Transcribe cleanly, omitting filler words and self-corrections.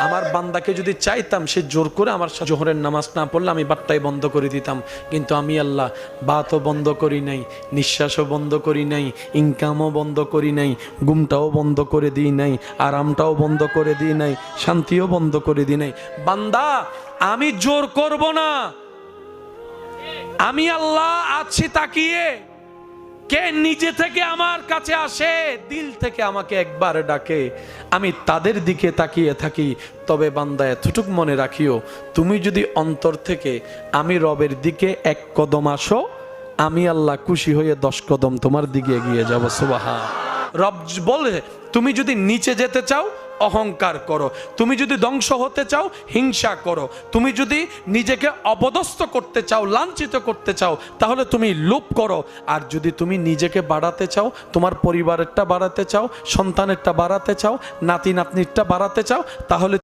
আমার বান্দাকে যদি চাইতাম সে জোর করে আমার জোহরের নামাজ না পড়লে আমি বাট্টাই বন্ধ করে দিতাম, কিন্তু আমি আল্লাহ বাতও বন্ধ করি নাই, নিঃশ্বাসও বন্ধ করি নাই, ইনকামও বন্ধ করি নাই, ঘুমটাও বন্ধ করে দিই নাই, আরামটাও বন্ধ করে দিই নাই, শান্তিও বন্ধ করে দিই নাই। বান্দা আমি জোর করব না, আমি আল্লাহ আছি তাকিয়ে। কে নিজে থেকে আমার কাছে আসে, দিল থেকে আমাকে একবার ডাকে, আমি তাদের দিকে তাকিয়ে থাকি। তবে বান্দা এতটুক মনে রাখিও, তুমি যদি অন্তর থেকে আমি রবের দিকে এক কদম আসো, আমি আল্লাহ খুশি হয়ে 10 কদম তোমার দিকে এগিয়ে যাব। সুবহান। রব বলে তুমি যদি নিচে যেতে চাও অহংকার করো, তুমি যদি ধ্বংস হতে চাও হিংসা করো, তুমি যদি নিজেকে অপদস্থ করতে চাও, লাঞ্ছিত করতে চাও, তাহলে তুমি লোভ করো। আর যদি তুমি নিজেকে বাড়াতে চাও, তোমার পরিবারেরটা বাড়াতে চাও, সন্তানেরটা বাড়াতে চাও, নাতি নাতনিরটা বাড়াতে চাও, তাহলে